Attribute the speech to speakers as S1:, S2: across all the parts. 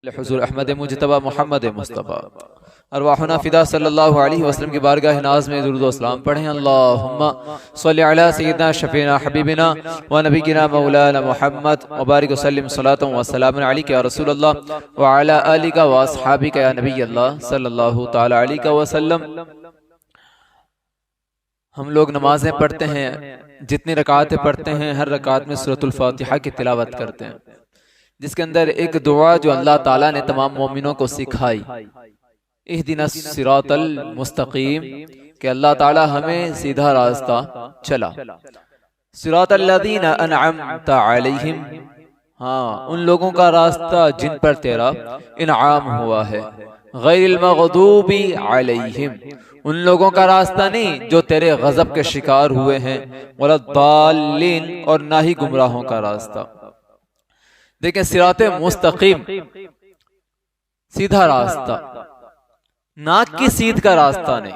S1: हुज़ूर अहमद मुजतबा मोहम्मद मुस्तफ़ा अरवाहुना फ़िदा सल्लल्लाहु अलैहि वसल्लम की बारगाह नाज़ में दुरूद व सलाम पढ़ें। अल्लाहुम्मा सल्लि अला सय्यिदना शफ़ीना हबीबिना व नबीना मौलाना मुहम्मद व बारिक वसल्लिम सलातन व सलामुन अलैका या रसूलल्लाह व अला आलिका व अस्हाबिका या नबी अल्लाह सल्लल्लाहु तआला अलैहि वसल्लम। हम लोग नमाज़ें पढ़ते हैं, जितनी रकातें पढ़ते हैं हर रकात में सूरतुल फातिहा की तिलावत करते हैं, जिसके अंदर एक दुआ जो अल्लाह ताला ने तमाम मोमिनों को सिखाई, इहदिनस सिरातल मुस्तकीम, कि अल्लाह ताला हमें सीधा रास्ता चला। सिरातल लज़ीना अनअमता अलैहिम, हाँ उन लोगों का रास्ता जिन पर तेरा इनाम हुआ है। गैरिल मग़दूबी अलैहिम, उन लोगों का रास्ता नहीं जो तेरे गज़ब के शिकार हुए हैं। वलद्दाल्लीन, और ना ही गुमराहों का रास्ता। देखें, सिराते मुस्तकीम सीधा रास्ता, नाक की सीध का रास्ता नहीं।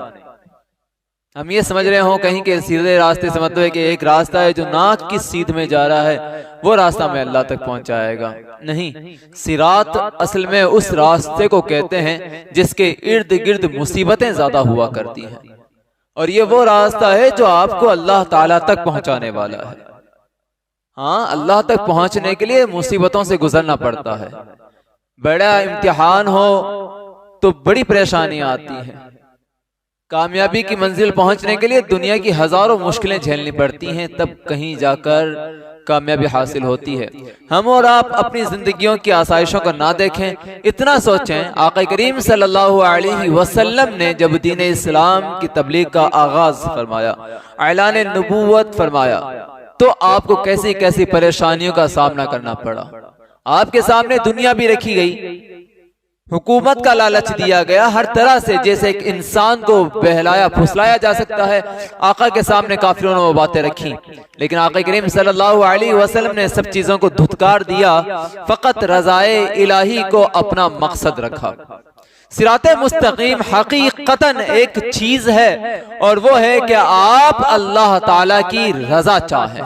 S1: हम ये समझ रहे हो कहीं के सीधे रास्ते से मतलब है कि एक रास्ता है जो नाक की सीध में जा रहा है, वो रास्ता में अल्लाह तक पहुंचाएगा। नहीं, सिरात असल में उस रास्ते को कहते हैं जिसके इर्द गिर्द मुसीबतें ज्यादा हुआ करती हैं, और ये वो रास्ता है जो आपको अल्लाह ताला तक पहुंचाने वाला है। हाँ, अल्लाह तक पहुंचने के लिए मुसीबतों से गुजरना पड़ता है। बड़ा इम्तिहान हो तो बड़ी परेशानियां आती हैं। कामयाबी की मंजिल पहुंचने के लिए दुनिया की हजारों मुश्किलें झेलनी पड़ती हैं, तब कहीं जाकर कामयाबी हासिल होती है। हम और आप अपनी जिंदगियों की आसाइशों को ना देखें, इतना सोचें, आका करीम सल्लल्लाहु अलैहि वसल्लम ने जब दीन इस्लाम की तबलीग का आगाज फरमाया, ऐलान नबूवत फरमाया, तो आपको कैसी कैसी परेशानियों का सामना करना पड़ा। आपके सामने दुनिया भी रखी गई, हुकूमत का लालच दिया गया, हर तरह से जैसे एक इंसान को बहलाया फुसलाया जा सकता है, आका के सामने काफिरों ने वो बातें रखी। लेकिन आका करीम सल्लल्लाहु अलैहि वसल्लम ने सब चीजों को धुतकार दिया, फकत रज़ाए इलाही को अपना मकसद रखा। सिराते मुस्तकीम हकीकतन एक चीज है, और वो है कि आप अल्लाह ताला की रजा चाहें,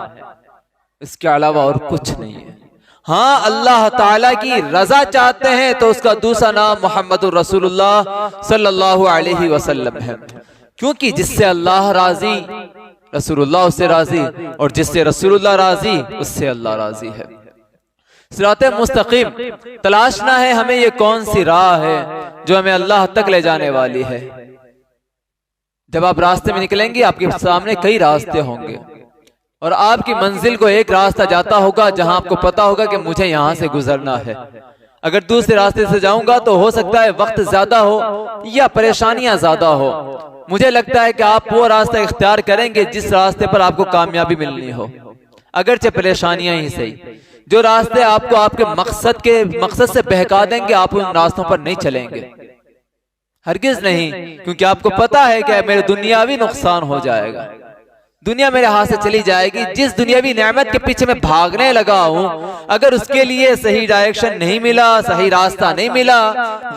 S1: इसके अलावा और कुछ नहीं है। हाँ, अल्लाह ताला की रजा चाहते हैं तो उसका दूसरा नाम मोहम्मदुर रसूलुल्लाह सल्लल्लाहु अलैहि वसल्लम है, क्योंकि जिससे अल्लाह राजी रसूलुल्लाह उससे राजी, और जिससे रसूलुल्लाह राजी उससे अल्लाह राजी है। सिराते मुस्तकीम तलाशना है हमें, ये कौन सी राह है जो हमें अल्लाह तक ले जाने वाली है। जब आप रास्ते में निकलेंगे आपके सामने कई रास्ते होंगे, और आपकी मंजिल को एक रास्ता जाता होगा जहां आपको पता होगा कि मुझे यहां से गुजरना है। अगर दूसरे रास्ते से जाऊंगा तो हो सकता है वक्त ज्यादा हो या परेशानियां ज्यादा हो। मुझे लगता है कि आप वो रास्ता इख्तियार करेंगे जिस रास्ते पर आपको कामयाबी मिलनी हो, अगरचे परेशानियां ही सही। जो रास्ते आपको आपके मकसद से बहका देंगे, आप उन रास्तों पर नहीं चलेंगे, हरगिज नहीं, क्योंकि आपको पता है कि मेरे दुनियावी नुकसान हो जाएगा, दुनिया मेरे हाथ से चली जाएगी। जिस दुनियावी नेमत के पीछे मैं भागने लगा हूं, अगर उसके लिए सही डायरेक्शन नहीं मिला, सही रास्ता नहीं मिला,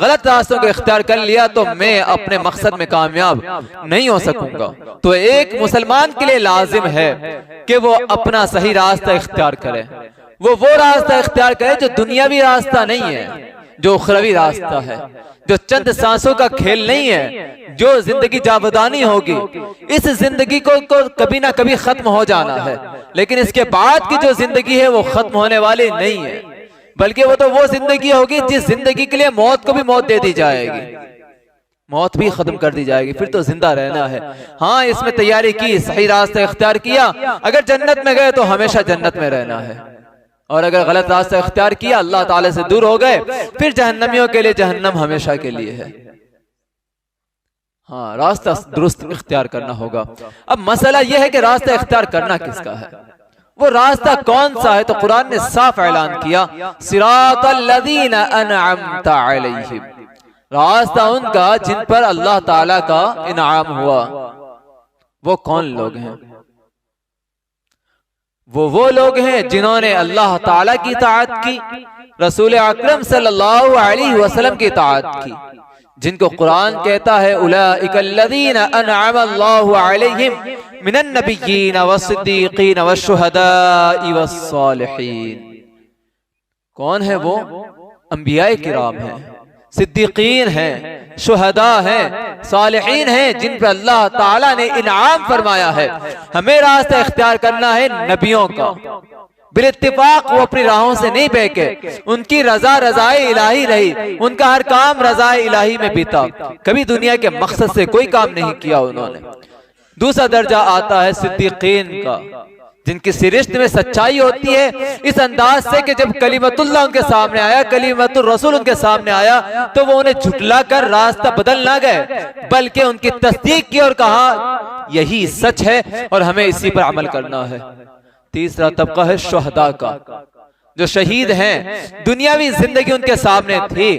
S1: गलत रास्तों को इख्तियार कर लिया, तो मैं अपने मकसद में कामयाब नहीं हो सकूंगा। तो एक मुसलमान के लिए लाजिम है कि वो अपना सही रास्ता इख्तियार करे, वो रास्ता इख्तियार करे जो दुनियावी रास्ता नहीं है, जो उखरवी रास्ता है, जो चंद सांसों का खेल नहीं है, जो जिंदगी जावदानी होगी। इस जिंदगी को कभी ना कभी खत्म हो जाना है, लेकिन इसके बाद की जो जिंदगी है वो खत्म होने वाली नहीं है, बल्कि वो जिंदगी होगी जिस जिंदगी के लिए मौत को भी मौत दे दी जाएगी, मौत भी खत्म कर दी जाएगी, फिर तो जिंदा रहना है। हाँ, इसमें तैयारी की, सही रास्ता इख्तियार किया, अगर जन्नत में गए तो हमेशा जन्नत में रहना है, और अगर गलत रास्ता इख्तियार किया, अल्लाह ताला से दूर हो गए, फिर जहन्नमियों के लिए जहन्नम हमेशा के लिए है। हाँ, रास्ता दुरुस्त इख्तियार करना होगा। अब मसला यह है कि रास्ता इख्तियार करना किसका है, वो रास्ता कौन सा है? तो कुरान ने साफ ऐलान किया, सिरातल लज़ीना अनअमता अलैहिम, रास्ता उनका जिन पर अल्लाह ताला का इनाम हुआ। वो कौन लोग हैं? वो लोग हैं जिन्होंने अल्लाह ताला की इताअत की, रसूल अकरम सल्लल्लाहु अलैहि वसल्लम की इताअत की, जिनको कुरान कहता है उलाइकल्लज़ीना अनअमल्लाहु अलैहिम मिनन नबिय्यीन वस्सिद्दीक़ीन वश्शुहदाኢ वस्सालिहीन। कौन है वो? अंबियाए किराम हैं, सिद्दीकीन हैं, शुहदा हैं, सालिहीन हैं, जिन पर अल्लाह ताला ने इनाम फरमाया है। हमें रास्ता इख्तियार करना है नबियों का। बिल-इत्तिफाक वो अपनी राहों से नहीं बहके, उनकी रजा रजाए इलाही रही, उनका हर काम रजाए इलाही में बीता, कभी दुनिया के मकसद से कोई काम नहीं किया उन्होंने। दूसरा दर्जा आता है सिद्दीकीन का, जिनकी सिरिश्त में सच्चाई होती है इस अंदाज से कि जब कलीमतुल्लाह उनके सामने आया, कलीमतुर रसूल उनके सामने आया, तो वो उन्हें झुटला कर रास्ता बदल ना गए, बल्कि उनकी तस्दीक की और कहा यही सच है और हमें इसी पर अमल करना है। तीसरा तबका है शुहदा का, जो शहीद हैं। दुनियावी जिंदगी उनके सामने थी,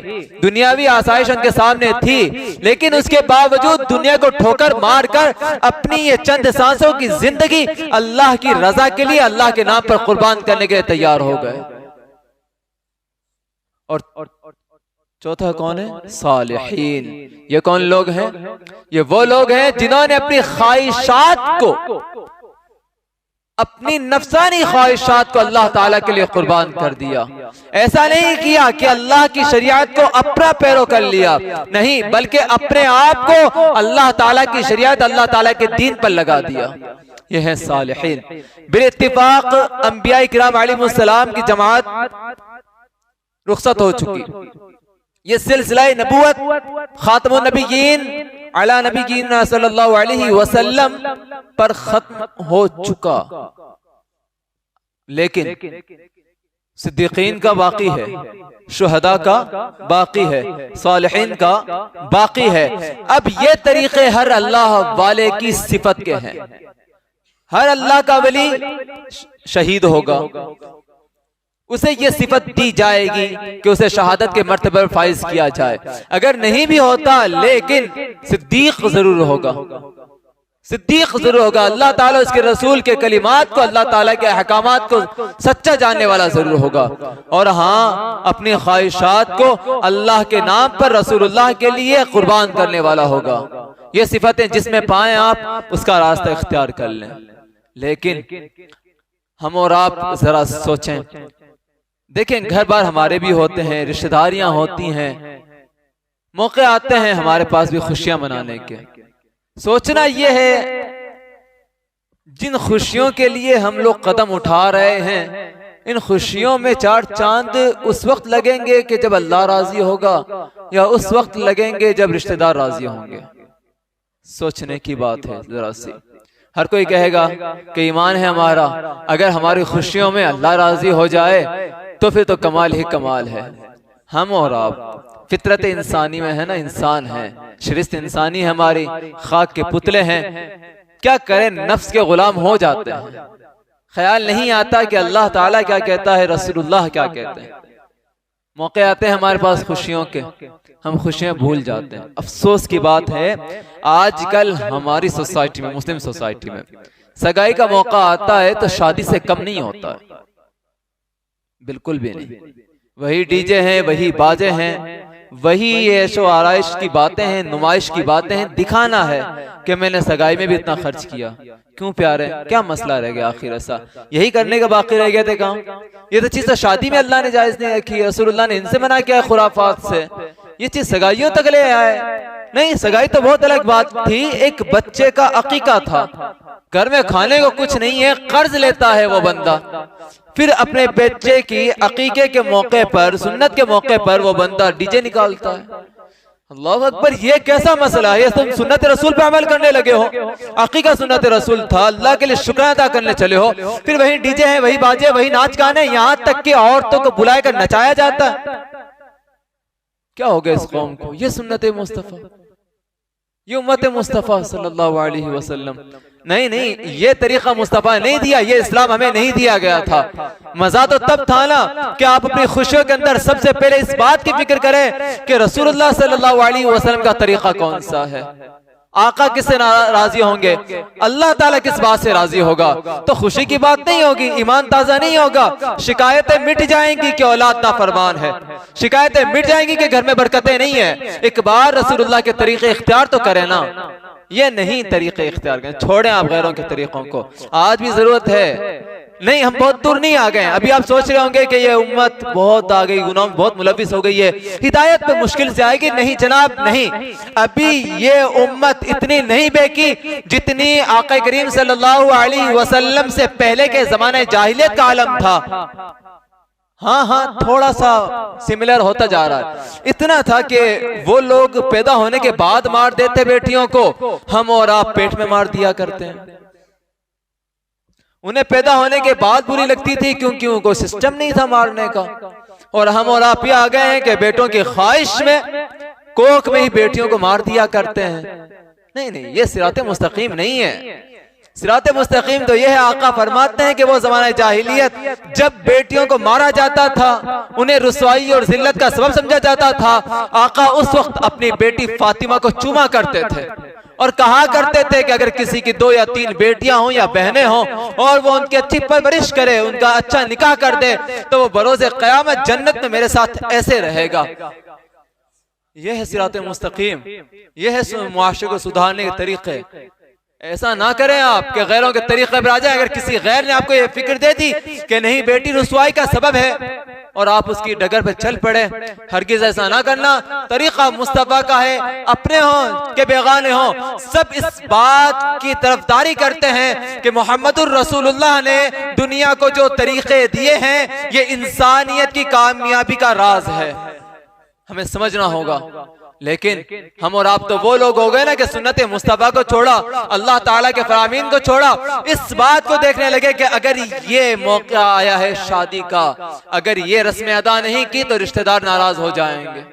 S1: दुनियावी आसाइश उनके सामने थी, लेकिन उसके बावजूद दुनिया को ठोकर मारकर अपनी ये चंद सांसों की जिंदगी अल्लाह की रजा के लिए, अल्लाह के नाम पर कुर्बान करने के लिए तैयार हो गए। और चौथा कौन है? सालिहीन। ये कौन लोग हैं? ये वो लोग हैं जिन्होंने अपनी ख्वाहिशात को, अपनी नफसानी ख्वाहिशात को अल्लाह ताला के लिए कुर्बान कर दिया। ऐसा नहीं किया कि अल्लाह की शरीयत को अपना पैरो कर लिया, नहीं, बल्कि अपने आप को अल्लाह ताला की शरीयत, अल्लाह ताला के दीन पर लगा दिया। ये है सालिहीन। बिल-इत्तिफाक अंबिया किराम अलैहिमुस्सलाम की जमात रुखसत हो चुकी। ये सिलसिला नबूवत खातमुन नबिय्यीन अला नबीना सल्लल्लाहु अलैहि वसल्लम पर खत्म हो चुका, लेकिन सिद्दीकीन का बाकी है, शुहदा का बाकी है, सालिहीन का बाकी है। अब ये तरीके हर अल्लाह वाले की सिफत के हैं। हर अल्लाह का वली शहीद होगा, उसे ये सिफत दी जाएगी कि उसे शहादत के मर्तबे पर फाइज किया जाए। अगर नहीं भी होता, लेकिन सिद्दीक जरूर होगा, सिद्दीक जरूर होगा। अल्लाह ताला उसके रसूल के कलिमात को, अल्लाह ताला के अहकामात को सच्चा जानने वाला जरूर होगा। और हाँ, अपनी ख्वाहिशात को अल्लाह के नाम पर रसूलुल्लाह के लिए कुर्बान करने वाला होगा। ये सिफतें जिसमें पाएं आप, उसका रास्ता इख्तियार कर लें। लेकिन हम और आप जरा सोचें, देखें, घर बार हमारे भी होते हैं, रिश्तेदारियां होती हैं, मौके आते हैं हमारे पास भी खुशियां मनाने के। सोचना यह है, जिन खुशियों के लिए हम लोग कदम उठा रहे हैं, इन खुशियों में चार चांद उस वक्त लगेंगे कि जब अल्लाह राजी होगा, या उस वक्त लगेंगे जब रिश्तेदार राजी होंगे। सोचने की बात है जरा सी। हर कोई कहेगा कि ईमान है हमारा, अगर हमारी खुशियों में अल्लाह राजी हो जाए तो फिर तो कमाल ही कमाल है। हम और आप फितरत इंसानी में है ना, इंसान है, शिरिस्त इंसानी है हमारी, खाक के पुतले हैं। क्या करें, नफ्स के गुलाम हो जाते हैं। ख्याल नहीं आता कि अल्लाह ताला क्या कहता है, रसूलुल्लाह क्या कहते हैं। मौके आते हैं हमारे पास खुशियों के, हम खुशियां भूल जाते हैं। अफसोस की बात है, आजकल हमारी सोसाइटी में, मुस्लिम सोसाइटी में सगाई का मौका आता है तो शादी से कम नहीं होता है, बिल्कुल भी नहीं। वही डीजे हैं, वही बाजे हैं, वही ऐशो आराइश की बातें हैं, नुमाइश की बातें हैं। दिखाना है कि मैंने सगाई में भी इतना खर्च किया। क्यों प्यारे, क्या मसला रह गया आखिर? ऐसा यही करने का बाकी रह गया थे काम। ये तो चीज शादी में अल्लाह ने जायज नहीं रखी, रसूलुल्लाह ने इनसे मना किया खुराफात से। ये चीज सगाइयों तक ले आए। नहीं, सगाई तो बहुत अलग बात थी। एक बच्चे का अकीका था, घर में खाने को कुछ नहीं है, कर्ज लेता है वो बंदा, फिर अपने बच्चे की अकीके के मौके पर, सुन्नत के मौके पर वो बंदा डीजे निकालता है। अल्लाह अकबर, ये कैसा मसला है? तुम सुन्नत रसूल पे अमल करने लगे हो, अकीका सुन्नत रसूल था, अल्लाह के लिए शुक्र अदा करने चले हो, फिर वही डीजे है, वही बाजे, वही नाच गाने, यहाँ तक कि औरतों को बुलाकर नचाया जाता है। क्या हो गया इस कौम को? ये सुन्नत मुस्तफा, ये उम्मत मुस्तफा सल्लल्लाहु अलैहि वसल्लम। नहीं नहीं, ये तरीका मुस्तफा नहीं दिया, ये इस्लाम हमें नहीं दिया गया था। मजा तो तब था ना कि आप अपनी खुशियों के अंदर सबसे पहले इस बात की फिक्र करें कि रसूलुल्लाह सल्लल्लाहु अलैहि वसल्लम का तरीका कौन सा है, आका किससे राजी होंगे, अल्लाह ताला किस बात से राजी होगा। तो खुशी की बात नहीं होगी, ईमान ताजा नहीं होगा, शिकायतें मिट जाएंगी कि औलाद नाफरमान है, शिकायतें मिट जाएंगी कि घर में बरकतें नहीं है। एक बार रसूलुल्लाह के तरीके इख्तियार तो करें ना, ये नहीं तरीके इख्तियार करें, छोड़ें आप गैरों के तरीकों को। आज भी जरूरत है नहीं, हम बहुत दूर नहीं आ गए। अभी आप सोच रहे होंगे कि ये उम्मत बहुत आ गई, गुनाह में बहुत मुलविस हो गई है, हिदायत पे मुश्किल से आएगी। नहीं जनाब, नहीं। अभी ये उम्मत इतनी नहीं बेकी जितनी आका करीम सल्लल्लाहु अलैहि वसल्लम से पहले के जमाने जाहिलियत का आलम था। हाँ हाँ, थोड़ा सा सिमिलर होता जा रहा है। इतना था कि वो लोग पैदा होने के बाद मार देते बेटियों को, हम और आप पेट में मार दिया करते हैं। उन्हें पैदा होने के बाद बुरी लगती थी क्योंकि उनको सिस्टम नहीं था मारने का। और हम और आप ये आ गए हैं कि बेटों की ख्वाहिश में कोख में ही बेटियों को मार दिया करते हैं। नहीं नहीं, ये सिरात मुस्तकीम नहीं है। सिरात मुस्तकीम तो यह है, आका फरमाते हैं कि वो ज़माने जाहिलियत जब बेटियों को मारा जाता था, उन्हें रुसवाई और जिल्लत का सबब समझा जाता था, आका उस वक्त अपनी बेटी फातिमा को चूमा करते थे और कहा करते थे कि अगर किसी की 2 या 3 बेटियां हों या बहनें हों और वो उनकी अच्छी परवरिश करे, उनका अच्छा निकाह कर दे, तो वो बरोज़े क़यामत जन्नत में मेरे साथ ऐसे रहेगा। यह है सिरात मुस्तकीम, यह है मुआशरे को सुधारने के तरीके। ऐसा ना करें आप कि गैरों के तरीके पर आ जाए। अगर किसी गैर ने आपको ये फिक्र दे दी कि नहीं बेटी रुसवाई का सबब है और आप उसकी डगर पे चल पड़े, हरगिज ऐसा ना करना। तरीका मुस्तफा का है, अपने हों के बेगाने हों, सब इस बात की तरफदारी करते हैं कि मोहम्मदुर रसूलुल्लाह ने दुनिया को जो तरीके दिए हैं ये इंसानियत की कामयाबी का राज है, हमें समझना होगा। लेकिन हम और आप तो वो लोग हो गए ना कि सुन्नत मुस्तफा को छोड़ा, अल्लाह ताला के फरामीन को छोड़ा, इस बात को देखने लगे कि अगर ये मौका आया है शादी का, अगर ये रस्में अदा नहीं की तो रिश्तेदार नाराज हो जाएंगे,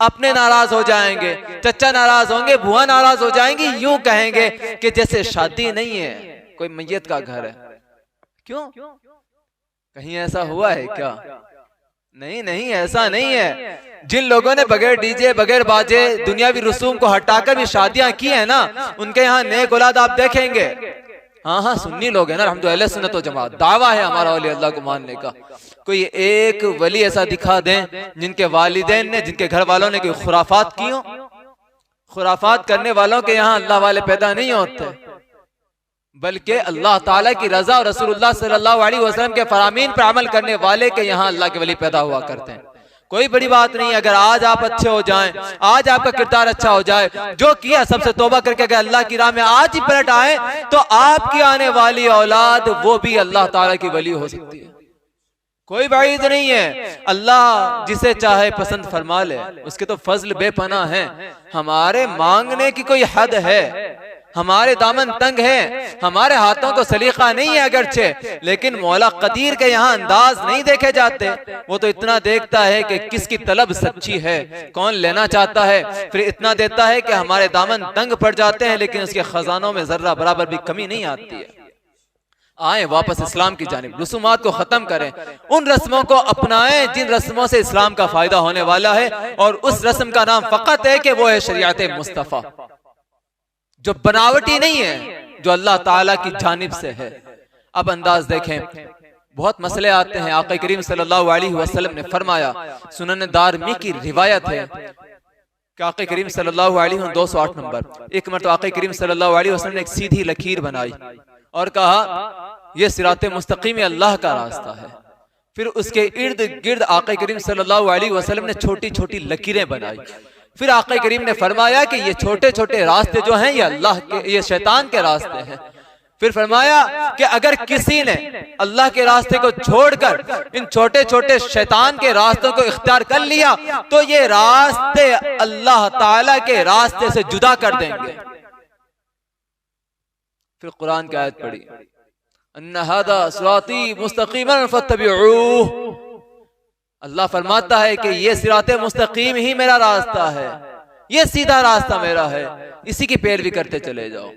S1: अपने नाराज हो जाएंगे, चचा नाराज होंगे, बुआ नाराज हो जाएंगी, यूं कहेंगे कि जैसे शादी नहीं है, कोई मैयत का घर है। क्यों? कहीं ऐसा हुआ है क्या? नहीं नहीं, ऐसा नहीं है। जिन लोगों ने बगैर डीजे बगैर बाजे दुनियावी रसूम को हटाकर भी शादियां की है ना, उनके यहाँ नेक औलाद आप देखेंगे। हाँ हाँ, सुन्नी लोग हैं ना, हम तो अहले सुन्नत व जमात, दावा है हमारा औलिया अल्लाह को मानने का। कोई एक वली ऐसा दिखा दें जिनके वालिदैन ने, जिनके घर वालों ने कोई खुराफात की हो। खुराफात करने वालों के यहाँ अल्लाह वाले पैदा नहीं होते, बल्कि अल्लाह ताला की रजा और रसूलुल्लाह सल्लल्लाहु अलैहि वसल्लम के फरामीन पर अमल करने वाले के यहाँ अल्लाह के वली पैदा हुआ करते हैं। कोई बड़ी बात नहीं, अगर आज आप अच्छे हो जाएं, आज आपका किरदार अच्छा हो जाए, जो किया सबसे तौबा करके अगर अल्लाह की राह में आज ही पलट आए, तो आपकी आने वाली औलाद वो भी अल्लाह ताला की वली हो सकती है। कोई बात नहीं है, अल्लाह जिसे चाहे पसंद फरमा ले, उसके तो फजल बेपनाह है। हमारे मांगने की कोई हद है, हमारे दामन तंग है, हमारे हाथों को सलीका नहीं है अगरचे, लेकिन मौला कदीर के यहाँ अंदाज नहीं देखे जाते। वो तो इतना देखता है कि किसकी तलब सच्ची है, कौन लेना चाहता है, फिर इतना देता है कि हमारे दामन तंग पड़ जाते हैं, लेकिन उसके खजानों में जर्रा बराबर भी कमी नहीं आती है। आए वापस इस्लाम की जानिब, रसूमात को खत्म करें, उन रस्मों को अपनाएं जिन रस्मों से इस्लाम का फायदा होने वाला है, और उस रस्म का नाम फकत है कि वो है शरीयत मुस्तफा, जो बनावटी नहीं है, जो अल्लाह ताला की जानिब से है। अब अंदाज देखें, बहुत मसले आते हैं। आका करीम सल्लल्लाहु अलैहि वसल्लम ने फरमाया, सुनन दारमी की रिवायत है कि आका करीम सल्लल्लाहु अलैहि वसल्लम 208 नंबर, एक मरतबा आका करीम सल्लल्लाहु अलैहि वसल्लम ने एक सीधी लकीर बनाई और कहा यह सिरात मुस्तकीम अल्लाह का रास्ता है। फिर उसके इर्द गिर्द आका करीम सल्लल्लाहु अलैहि वसल्लम ने छोटी छोटी लकीरें बनाई। फिर आका करीम ने फरमाया कि ये छोटे छोटे रास्ते जो हैं ये अल्लाह के, ये शैतान के रास्ते हैं। फिर फरमाया कि अगर किसी ने अल्लाह के रास्ते को छोड़कर इन छोटे छोटे शैतान के रास्तों को इख्तियार कर लिया तो ये रास्ते अल्लाह ताला के रास्ते से जुदा कर देंगे। फिर कुरान की आयत पढ़ी, अन्ना हादा सिराती मुस्तकीमन फत्तबिऊह। अल्लाह फरमाता है कि ये सिराते मुस्तकीम ही मेरा रास्ता है, ये सीधा रास्ता मेरा है, इसी की पैरवी करते चले जाओ।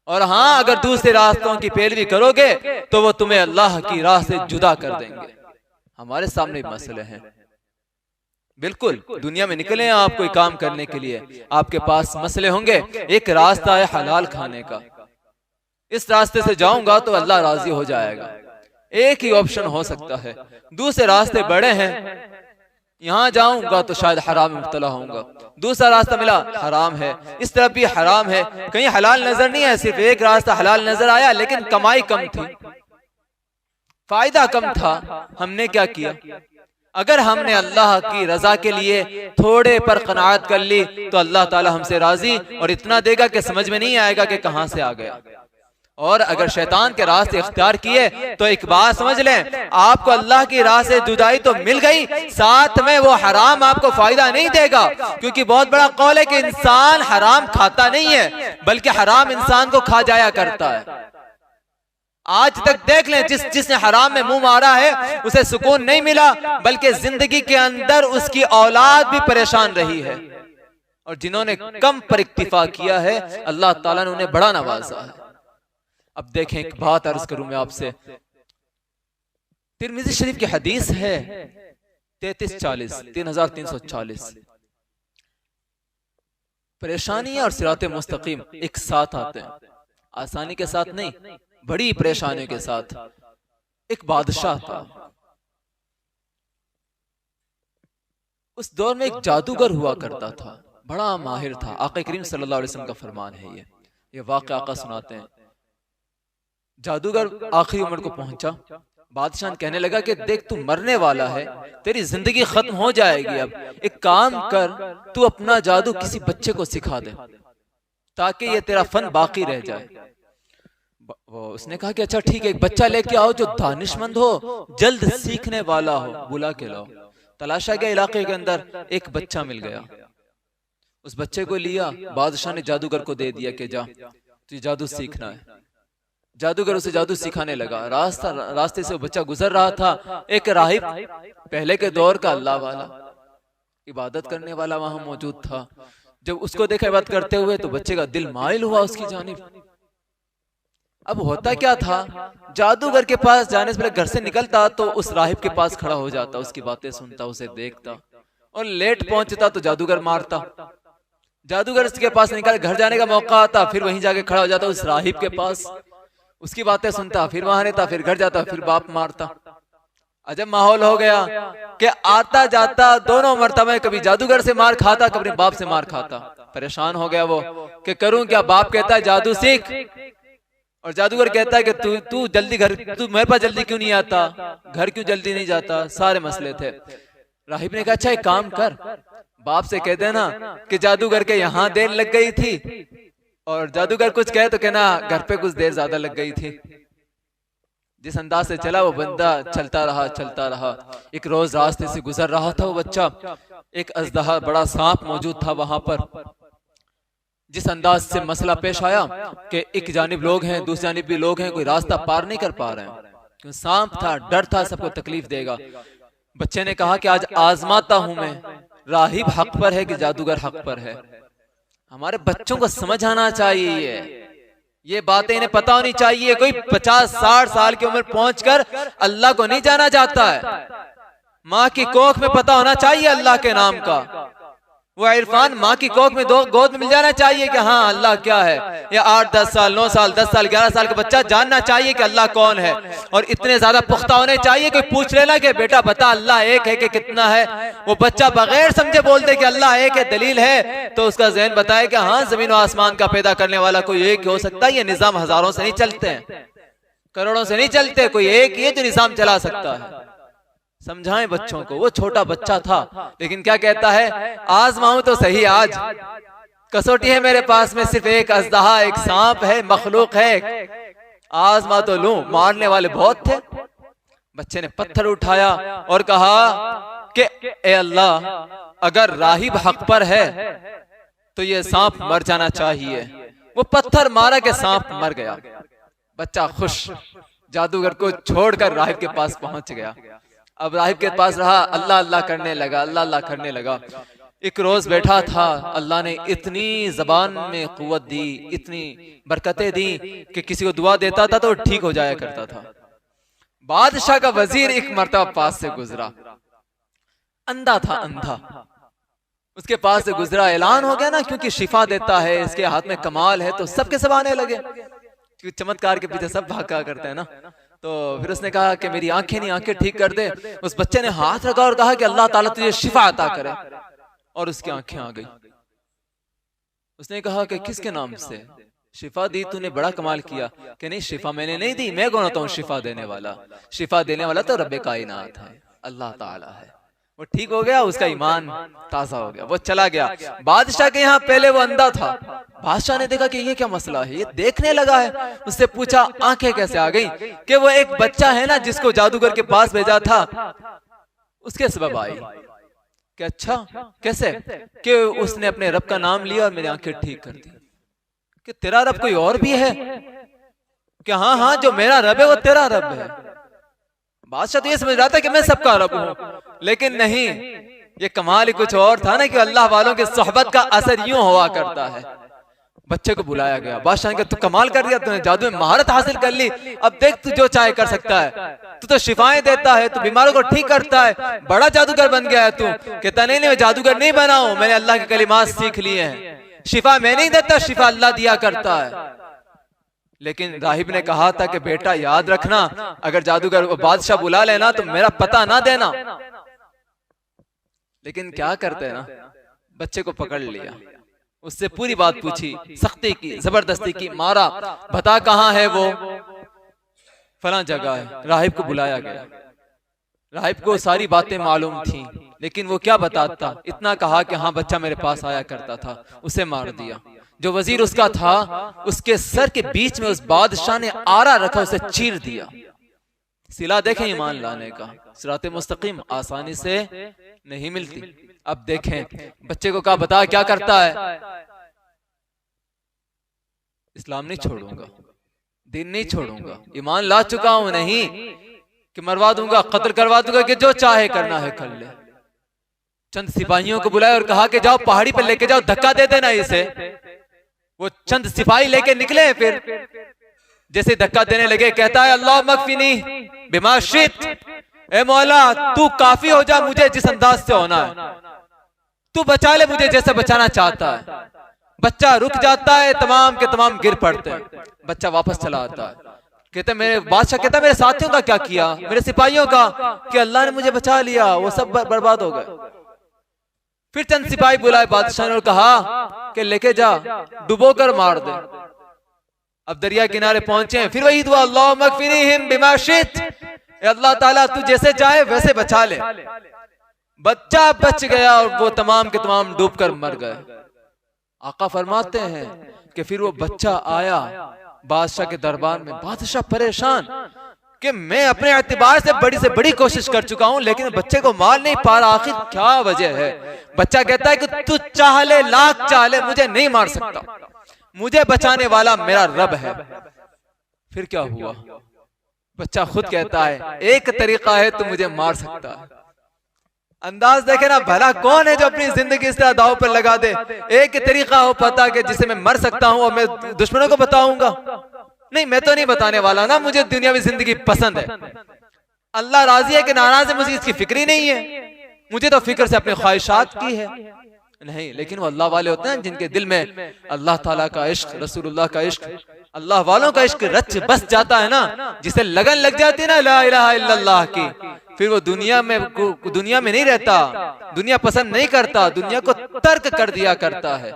S1: और हाँ, अगर दूसरे रास्तों की पैरवी करोगे तो वो तुम्हें अल्लाह की राह से जुदा कर देंगे। हमारे सामने मसले हैं, बिल्कुल दुनिया में निकले आप कोई काम करने के लिए, आपके पास मसले होंगे। एक रास्ता है हलाल खाने का, इस रास्ते से जाऊंगा तो अल्लाह राजी हो जाएगा, एक ही ऑप्शन हो सकता है। दूसरे रास्ते बड़े हैं, यहाँ जाऊंगा तो शायद हराम में मुब्तला होऊंगा, दूसरा रास्ता मिला हराम है, इस तरफ भी हराम है, कहीं हलाल नजर नहीं है, सिर्फ एक रास्ता हलाल नजर आया लेकिन कमाई कम थी। फायदा कम था, हमने क्या किया? अगर हमने अल्लाह की रजा के लिए थोड़े पर कनाअत कर ली तो अल्लाह ताला हमसे राजी और इतना देगा कि समझ में नहीं आएगा कि कहां से आ गया। और अगर शैतान के रास्ते इख्तियार किए तो एक बात समझ लें, आपको अल्लाह की राह से जुदाई तो मिल गई, साथ में वो हराम आपको फायदा नहीं देगा। क्योंकि बहुत बड़ा कौल है कि इंसान हराम खाता नहीं है, बल्कि हराम इंसान को खा जाया करता है। आज तक देख लें, जिसने हराम में मुंह मारा है उसे सुकून नहीं मिला, बल्कि जिंदगी के अंदर उसकी औलाद भी परेशान रही है। और जिन्होंने कम पर इक्तिफा किया है, अल्लाह ताला ने उन्हें बड़ा नवाजा है। अब देखें, एक बात अर्ज करूं मैं आपसे, तिरमिज़ी शरीफ की हदीस है 3340 परेशानी और सिरात मुस्तकीम एक साथ आते हैं, आसानी के साथ नहीं, बड़ी परेशानियों के साथ। एक बादशाह था, उस दौर में एक जादूगर हुआ करता था, बड़ा माहिर था। आका करीम सल्लल्लाहु अलैहि वसल्लम का फरमान है ये वाक़या आका सुनाते हैं। जादूगर आखिरी उम्र को पहुंचा, बादशाह कहने लगा कि देख तू मरने वाला है, तेरी जिंदगी खत्म हो जाएगी, अब एक काम कर, तू अपना जादू किसी बच्चे को सिखा दे ताकि ये तेरा फन बाकी रह जाए। वो उसने कहा कि अच्छा ठीक है, एक बच्चा लेके आओ जो दानिशमंद हो, जल्द सीखने वाला हो, बुला के लाओ। तलाशा गया इलाके के अंदर, एक बच्चा मिल गया। उस बच्चे को लिया, बादशाह ने जादूगर को दे दिया कि जा तुझे जादू सीखना है। जादूगर उसे जादू सिखाने लगा। रास्ते से वो बच्चा गुजर रहा था, एक राहिब, पहले के दौर का अल्लाह वाला, इबादत करने वाला वहां मौजूद था। जब उसको देखा इबादत करते हुए तो बच्चे का दिल माइल हुआ उसकी जानिब। अब होता क्या था, जादूगर के पास जाने से पहले घर से निकलता तो उस राहिब के पास खड़ा हो जाता, उसकी बातें सुनता, उसे देखता, और लेट पहुंचता तो जादूगर मारता। जादूगर के पास निकल, घर जाने का मौका आता, फिर वहीं जाके खड़ा हो जाता उस राहिब के पास, उसकी बातें सुनता, फिर वहां रहता, फिर घर जाता, फिर बाप मारता। अजब माहौल हो गया कि आता जाता दोनों मर्तबा कभी जादूगर से मार खाता, कभी बाप से मार खाता। परेशान हो गया वो कि करूं क्या। बाप कहता है जादू सीख, और जादूगर कहता है कि तू जल्दी घर, तू मेरे पास जल्दी क्यों नहीं आता, घर क्यों जल्दी नहीं जाता। सारे मसले थे। राहिब ने कहा अच्छा एक काम कर, बाप से कह देना कि जादूगर के यहाँ देर लग गई थी, और जादूगर कुछ कहे तो कहना घर पे कुछ देर ज्यादा लग गई थी। जिस अंदाज से चला वो बंदा चलता रहा। एक रोज रास्ते से गुजर रहा था वो बच्चा, एक अजदहा बड़ा सांप मौजूद था वहां पर। जिस अंदाज से मसला पेश आया कि एक जानिब लोग हैं, दूसरी जानिब भी लोग हैं, कोई रास्ता पार नहीं कर पा रहे हैं, क्योंकि सांप था, डर था सबको तकलीफ देगा। बच्चे ने कहा कि आज आजमाता हूं मैं, राहिब हक पर है कि जादूगर हक पर है। हमारे बच्चों को समझ आना चाहिए, ये बातें इन्हें पता होनी चाहिए। कोई 50-60 साल की उम्र पहुंचकर अल्लाह को नहीं जाना चाहता है। माँ की कोख में पता होना चाहिए अल्लाह के नाम का, वो इरफान माँ की कोख में गोद में मिल जाना चाहिए कि हाँ अल्लाह क्या है। या 8-10 साल, 9 साल, 10 साल, 11 साल का बच्चा जानना चाहिए कि अल्लाह कौन है, और इतने ज्यादा पुख्ता होने चाहिए कि पूछ लेना कि बेटा बता अल्लाह एक है कि कितना है। वो बच्चा बगैर समझे बोल दे कि अल्लाह एक है, दलील है, तो उसका ज़हन बताए कि हाँ जमीन और आसमान का पैदा करने वाला कोई एक हो सकता है। ये निजाम हजारों से नहीं चलते हैं, करोड़ों से नहीं चलते, कोई एक ही जो निजाम चला सकता है। समझाएं बच्चों को। वो छोटा बच्चा था, लेकिन क्या कहता है, आजमाऊं तो सही, आज कसौटी है मेरे पास में, सिर्फ एक अजदहा, एक सांप है, मखलूक है, आजमा तो लूं। मारने वाले बहुत थे। बच्चे ने पत्थर उठाया और कहा कि ए अल्लाह, अगर राहिब हक पर है तो ये सांप मर जाना चाहिए। वो पत्थर मारा कि सांप मर गया। बच्चा खुश, जादूगर को छोड़कर राहिब के पास पहुंच गया। अब राहिब के पास रहा, अल्लाह अल्लाह करने लगा, अल्लाह अल्लाह करने लगा। एक रोज बैठा था, अल्लाह ने इतनी जबान में कुव्वत दी, इतनी बरकतें दी कि किसी को दुआ देता था तो ठीक हो जाया करता था। बादशाह का वजीर एक मर्तबा पास से गुजरा, अंधा था, अंधा, उसके पास से गुजरा। ऐलान हो गया ना, क्योंकि शिफा देता है, इसके हाथ में कमाल है, तो सबके सब आने लगे, क्योंकि चमत्कार के पीछे सब भागा करते हैं ना। तो फिर उसने कहा कि मेरी आंखें नहीं, आंखें ठीक कर दे। उस बच्चे ने हाथ रखा और कहा कि अल्लाह ताला तुझे शिफा अता करे, और उसकी आंखें आ गई। उसने कहा कि किसके नाम से? शिफा दी तूने, बड़ा कमाल किया। कि नहीं, शिफा मैंने नहीं दी, मैं कौन होता हूँ शिफा देने वाला? शिफा देने वाला तो रब्बे कायनात है, अल्लाह ताला है। वो ठीक हो गया, उसका ईमान ताजा हो गया, वो चला गया। बादशाह के यहाँ पहले वो अंधा था। बादशाह ने देखा कि ये क्या मसला है, ये देखने लगा है। उससे पूछा आंखें कैसे आ गई? कि वो एक बच्चा है ना जिसको जादूगर के पास भेजा था, उसके सबब आई। कि अच्छा कैसे? कि उसने अपने रब का नाम लिया और मेरी आंखें ठीक कर दी। कि तेरा रब कोई और भी है? कि हाँ हाँ, जो मेरा रब है वो तेरा रब है। बादशाह तो ये समझ रहा था कि मैं सबका रब हूं, लेकिन नहीं, ये कमाल ही कुछ और था ना कि अल्लाह वालों के सोहबत का असर यूं हुआ करता है। बच्चे को बुलाया गया। बादशाह ने कहा तू कमाल कर दिया, तूने जादू में महारत हासिल कर ली, अब देख तू जो चाहे कर सकता है। तू तो शिफाएं देता है, तू बीमारों को ठीक करता है, बड़ा जादूगर बन गया है तू। कहता नहीं, मैं जादूगर नहीं बना हूं, मैंने अल्लाह के कलिमात सीख लिए हैं। शिफा मैं नहीं देता, शिफा अल्लाह दिया करता है। लेकिन राहिब ने कहा था कि बेटा याद रखना, अगर जादूगर बादशाह बुला लेना तो मेरा पता ना देना। लेकिन क्या करते हैं ना, बच्चे को पकड़ लिया, उससे पूरी बात पूछी, सख्ती की, जबरदस्ती की, मारा। बता कहाँ है वो? फलां जगह है। राहिब को बुलाया गया। राहिब को सारी बातें मालूम थी, लेकिन वो क्या बताता, इतना कहा कि हाँ बच्चा मेरे पास आया करता था, उसे मार दिया। जो वजीर उसका था, उसके सर के बीच में उस बादशाह ने आरा रखा, उसे चीर दिया। सिला देखें ईमान लाने का, सिराते मुस्तकीम आसानी से नहीं मिलती। अब देखें, बच्चे को कहा बता क्या करता है? इस्लाम नहीं छोड़ूंगा, दीन नहीं छोड़ूंगा, ईमान ला चुका हूं, नहीं कि मरवा दूंगा, कत्ल करवा दूंगा, कि जो चाहे करना है कर ले। चंद सिपाहियों को बुलाया और कहा कि जाओ पहाड़ी पर लेके जाओ, धक्का दे देना इसे। वो चंद सिपाही लेके निकले। फिर जैसे धक्का देने लगे, कहता है अल्लाह मगफिनी बिमा शित, ए मौला तू काफी हो जा मुझे जिस अंदाज से होना है, तू बचा ले मुझे जैसे बचाना चाहता है। बच्चा रुक जाता है, तमाम के तमाम गिर पड़ते हैं। बच्चा वापस चला आता है। कहते मेरे बादशाह कहता मेरे साथियों का क्या किया, मेरे सिपाहियों का? कि अल्लाह ने मुझे बचा लिया, वो सब बर्बाद हो गए। फिर चंद सिपाही बुलाए बादशाह ने और कहा कि लेके जा, डुबो कर मार दे। अब दरिया किनारे पहुंचे, फिर वही दुआ, अल्लाह मगफिरहिम बिमा शित, अल्लाह ताला तू जैसे चाहे वैसे बचा ले। बच्चा बच गया और वो तमाम के तमाम डूबकर मर गए। आका फरमाते हैं कि फिर वो बच्चा आया बादशाह के दरबार में। बादशाह परेशान कि मैं अपने एतबार से बड़ी कोशिश कर चुका हूं, लेकिन बच्चे को मार नहीं पा रहा, आखिर क्या वजह है? बच्चा कहता है कि तू चाह ले, लाख चाह ले, मुझे नहीं मार सकता, मुझे बचाने वाला मेरा रब है। फिर क्या हुआ? बच्चा खुद कहता है एक तरीका है तो मुझे मार सकता है। अंदाज देखे ना, भला कौन है जो अपनी जिंदगी इस तरह दाव पर लगा दे? एक तरीका हो पता कि जिसे मैं मर सकता हूं और मैं दुश्मनों को बताऊंगा। नहीं, मैं तो नहीं बताने वाला ना, मुझे दुनियावी जिंदगी पसंद है। अल्लाह राजी है कि नाराज है, मुझे इसकी फिक्र ही नहीं है। मुझे तो फिक्र से अपनी ख्वाहिशात की है। नहीं, लेकिन वो अल्लाह वाले होते हैं जिनके दिल में अल्लाह ताला का इश्क, रसूलुल्लाह का इश्क, अल्लाह वालों का इश्क रच बस जाता है ना, जिसे लगन लग जाती है ना ला इलाहा इल्लल्लाह की, फिर वो दुनिया में नहीं रहता, दुनिया पसंद नहीं करता, दुनिया को तर्क कर दिया करता है।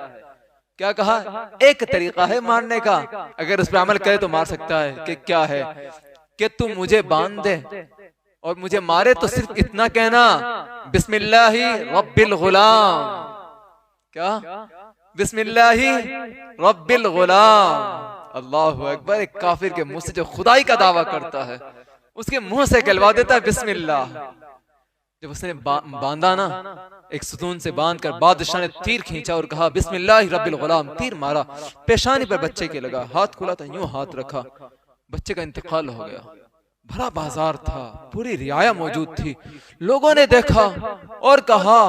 S1: क्या कहा? एक तरीका है मारने का, अगर उस पर अमल करे तो मार सकता है। कि क्या है? कि तू मुझे बांध दे और मुझे मारे तो सिर्फ इतना कहना, बिस्मिल्लाही रब्बिल गुलाम। क्या? बिस्मिल्लाही रब्बिल गुलाम। अल्लाहु अकबर। एक काफिर के मुंह से जो खुदाई का दावा करता है, उसके मुंह से कहलवा देता है बिस्मिल्लाह। जब उसने बांधा ना, एक सुतून से बांधकर बादशाह ने तीर खींचा और कहा बिस्मिल्लाह रब्बिल गुलाम। तीर मारा, पेशानी पर बच्चे के लगा, हाथ खुला था, यूं हाथ रखा, बच्चे का इंतकाल हो गया। भरा बाजार था, पूरी रियाया मौजूद थी। लोगों ने देखा और कहा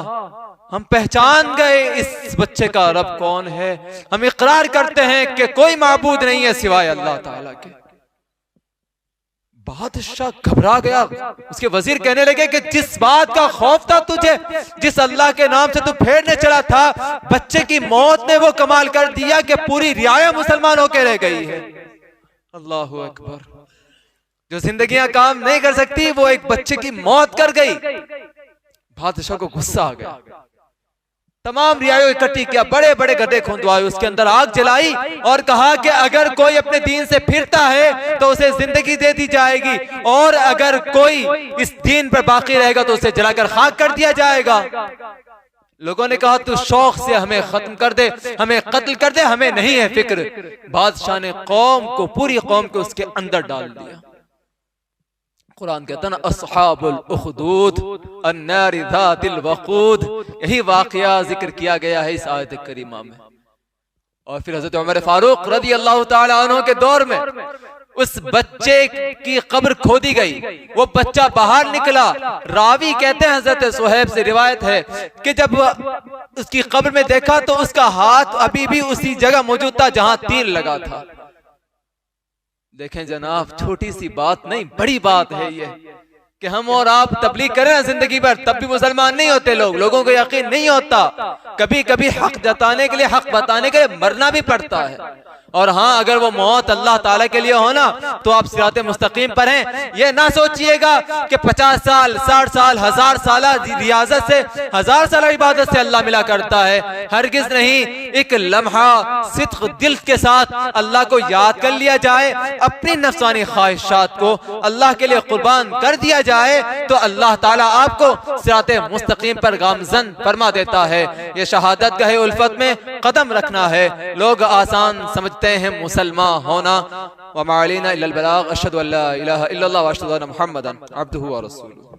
S1: हम पहचान गए इस बच्चे का रब कौन है, हम इकरार करते हैं कि कोई माबूद नहीं है सिवाय अल्लाह ताला के। बादशाह घबरा गया। उसके वजीर कहने लगे कि जिस बात का खौफ था तुझे, जिस अल्लाह के नाम से तू फेरने चला था, बच्चे की मौत ने वो कमाल कर दिया कि पूरी रियाया मुसलमान होकर रह गई है। अल्लाहु अकबर। जो जिंदगियां काम नहीं कर सकती, वो एक बच्चे की मौत कर गई। बादशाह को गुस्सा आ गया। तमाम रियायों इकट्ठी किया, बड़े बड़े गड्ढे खुंदवाए, उसके अंदर आग जलाई और कहा कि अगर कोई अपने दीन से फिरता है तो उसे जिंदगी दे दी जाएगी, और अगर कोई इस दीन पर बाकी रहेगा तो उसे जलाकर खाक कर दिया जाएगा। लोगों ने कहा तू शौक से हमें खत्म कर दे, हमें कत्ल कर दे, हमें नहीं है फिक्र। बादशाह ने कौम को, पूरी कौम को उसके अंदर डाल दिया। कुरान कहता है ना, अस्हाबुल उखदूद अन्नार ज़ातिल वक़ूद, यही वाक़या जिक्र किया गया है इस आयत करीमा में। और फिर हज़रत उमर फारूक रज़ी अल्लाह ताला अन्हु के दौर में उस बच्चे की कब्र खोदी गई, वो बच्चा बाहर निकला। रावी कहते हैं, हज़रत सुहैब से रिवायत है कि जब उसकी कब्र में देखा तो उसका हाथ अभी भी उसी जगह मौजूद था जहां तीर लगा था। देखें जनाब, छोटी सी बात नहीं, बड़ी बात है ये कि हम और आप तबलीग करें ना जिंदगी भर, तब भी मुसलमान नहीं होते लोग, लोगों को यकीन नहीं होता। कभी कभी हक जताने के लिए, हक बताने के लिए मरना भी पड़ता है। और हाँ, अगर वो मौत अल्लाह ताला के लिए हो ना तो आप सिरात मुस्तकीम पर हैं। ये ना सोचिएगा कि 50 साल 60 साल 1000 साल रियाजत से, 1000 साल इबादत से अल्लाह मिला करता है, हरगिज नहीं। एक लम्हा सिद्क दिल के साथ अल्लाह को याद कर लिया जाए, अपनी नफ्सानी ख्वाहिशात को अल्लाह के लिए कुर्बान कर दिया जाए तो अल्लाह ताला आपको सिरात मुस्तकीम पर गामजन फरमा देता है। ये शहादत गहे उल्फत में कदम रखना है। लोग आसान समझते हैं मुसलमान होना। व मा अलैना इल्लल बलाग, अशहदु अल्ला इलाहा इल्लल्लाह व अशहदु अन्ना मुहम्मदन अब्दुहु व रसूलुहु।